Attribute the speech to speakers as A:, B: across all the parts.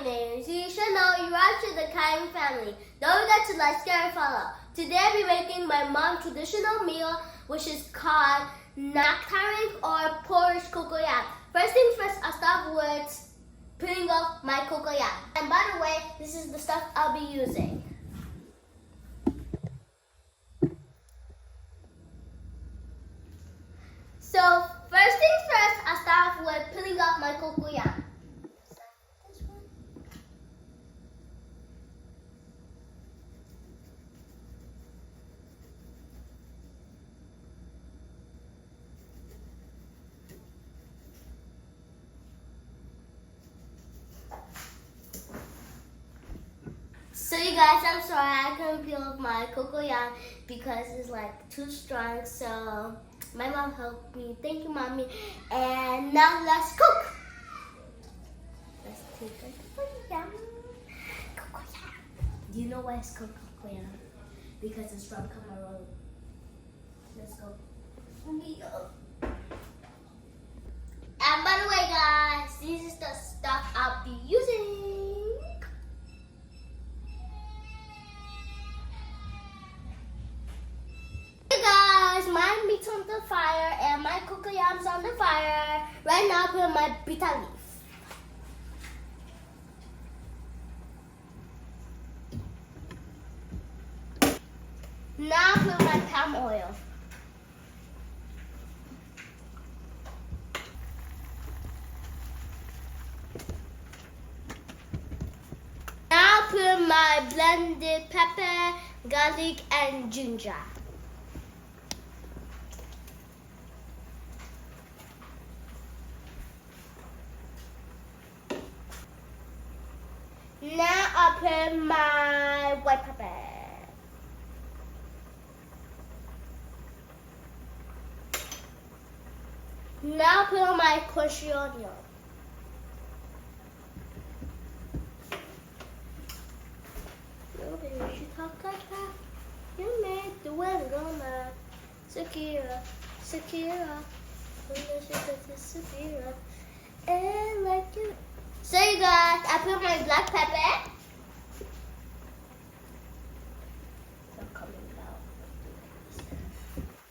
A: name, so you should know you are to the CaldineFamily. Don't forget to like, share, and follow. Today I'll be making my mom's traditional meal, which is called Nangtari or Porridge Cocoyam. First things first, I'll start with peeling off my cocoyam. And by the way, this is the stuff I'll be using. So first things first, I'll start with peeling off my cocoyam. So you guys, I'm sorry I couldn't peel off my cocoyam because it's like too strong. So my mom helped me. Thank you, mommy. And now let's cook. Let's take the cocoyam. Cocoyam. Do you know why it's called cocoyam? Because it's from Cameroon. Let's go. And by the way, guys, this is the stuff I'll be using. My meat's on the fire and my cocoyam's on the fire. Right now, I put my bitter leaf. Now I put my palm oil. Now I put my blended pepper, garlic, and ginger. Now I put my white pepper. Now I put my crunchy onion. Nobody should talk like that. You made the weather gonna Sakira, Sakira, Sakira, and like you. So you guys, I put my black pepper. It's coming out.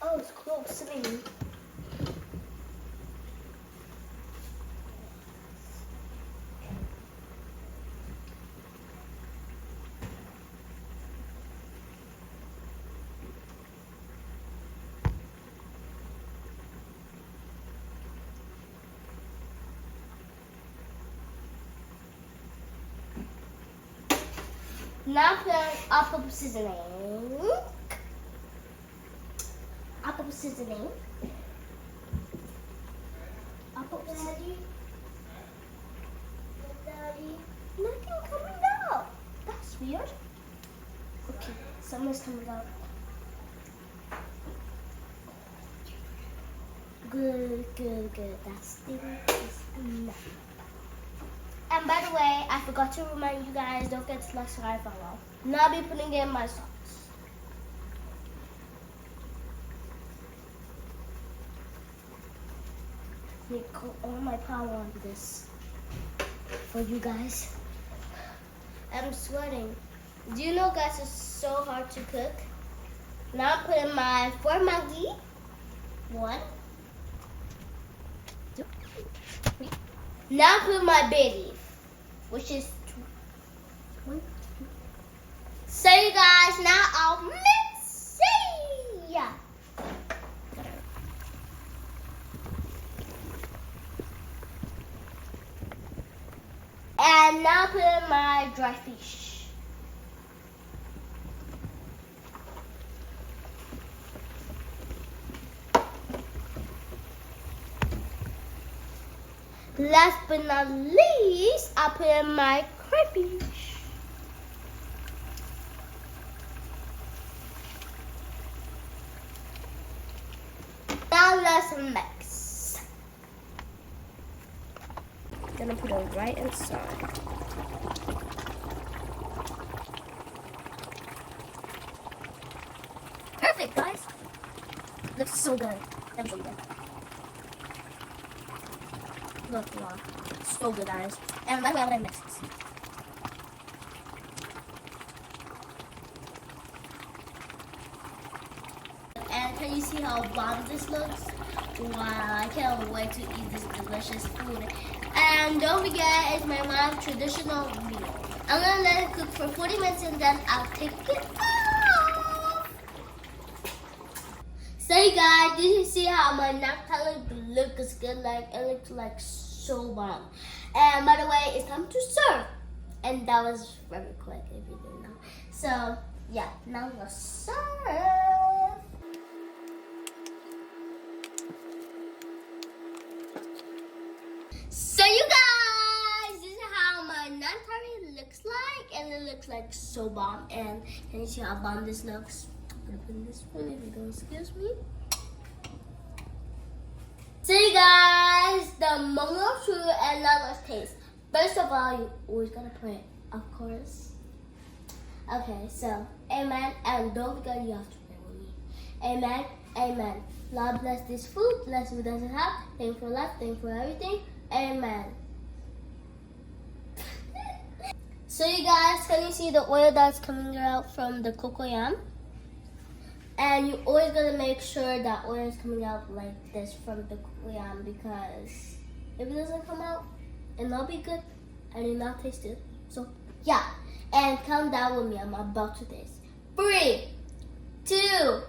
A: Oh, it's close to me. Now put apple seasoning. Apple seasoning. Apple seasoning. Daddy. Nothing coming out. That's weird. Okay, something's coming out. Good, good, good. That's thing is enough. And by the way, I forgot to remind you guys, don't forget to like, subscribe, follow. Now I'll be putting in my sauce. I need to put all my power on this for you guys. I'm sweating. Do you know, guys, it's so hard to cook? Now I'm putting my 4 Maggi. 1, 2, 3. Now I put my bay leaf, which is 2. 1, 2. So you guys, now I'll mix it. Yeah. And now I put my dry fish. Last but not least, I put in my crayfish. Now let's mix. Gonna put it right inside. Perfect, guys. Looks so good. Looks so good. Look, wow. So good, guys. And by the way, I'm gonna mix this. you see how bomb this looks? Wow, I can't wait to eat this delicious food. And don't forget, it's my mom's traditional meal. I'm gonna let it cook for 40 minutes and then I'll take it off. So you guys, did you see how my Nangtari looks good? Like, it looks like so bomb. And by the way, it's time to serve. And that was very quick if you didn't know. So yeah, now we'll serve. So you guys, this is how my Nangtari looks like, and it looks like so bomb. And can you see how bomb this looks? I'm gonna put this one if you don't excuse me. So you guys, the momo fruit, and now let's taste. First of all, you always gotta put it, of course. Okay, so amen, and don't forget you have to pray with me. Amen, amen. Lord bless this food, bless what doesn't have. Thank you for life, thank you for everything. Amen. So you guys, can you see the oil that's coming out from the cocoyam? And you always gotta make sure that oil is coming out like this from the cocoyam, because if it doesn't come out, it'll not be good and it'll not taste good. So yeah, and count down with me. I'm about to taste. 3, 2,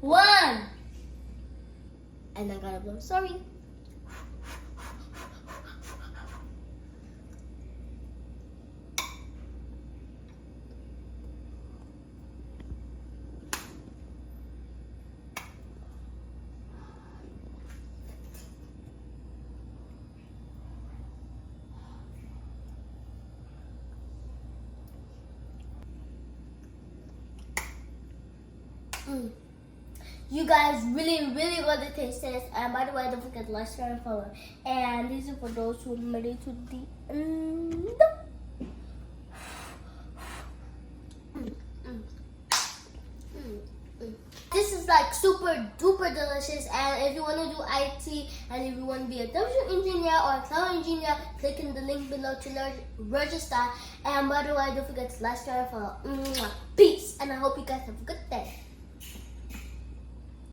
A: 1. And I gotta blow. Sorry. You guys really want to taste this. And by the way, don't forget to like, share, and follow. And these are for those who made it to the end. This is like super duper delicious. And if you want to do IT, and if you want to be a WM engineer or a cloud engineer, click in the link below to register. And by the way, don't forget to like, share, and follow. Peace. And I hope you guys have a good day.